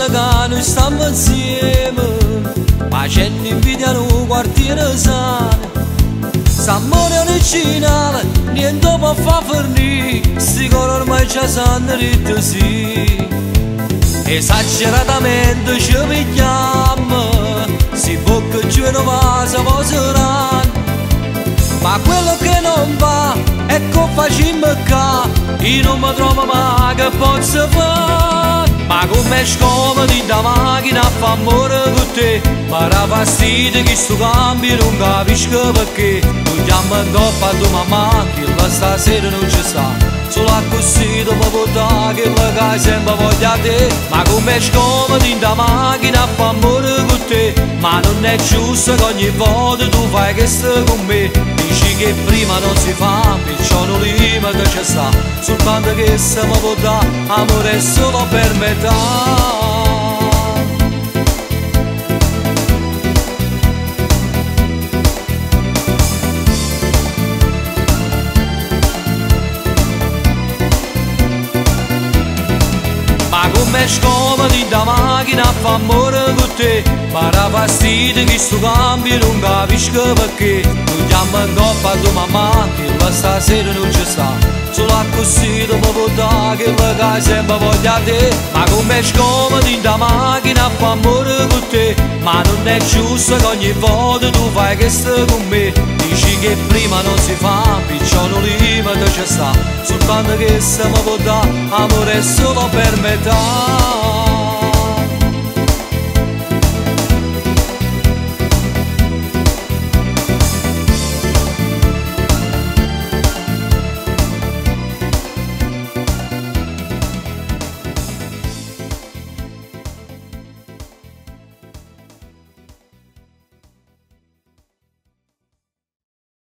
anni che noi stiamo insieme, facendo invidia al quartiere sano. S'amore originale, niente può far fornire, sti cori ormai ci sanno detto sì. Esageratamente ci pigliamo, si può che ci non va, si può serare. Ma quello che non va è che facciamo che io non mi trovo mai che posso fare. Ma come scomodo da macchina a fa amore con te, ma da fastidio che sto cambio non capisco perché. Tu chiami in coppa a tua mamma che la stasera non ci sta, solo così dopo votare che la sempre voglia te. Ma come scomodo da macchina a fa amore con te, ma non è giusto che ogni volta tu fai che stai con me. Dici che prima non si fa, perciò non limite c'è sta, soltanto che se mi può dare amore solo per metà. Come scomodo da macchina a fa amore con te, ma da fastidio che sto cambio non capisco perché. Tu chiami in coppa a tua mamma che la stasera non ci sta, solo così dopo votare che la sempre voglia te. Ma come scomodo da macchina a fa amore con te, ma non è giusto che ogni volta tu fai che stai con me. Dici che prima non si fa, perciò non limite c'è sta, soltanto che se mi può dare amore solo per metà.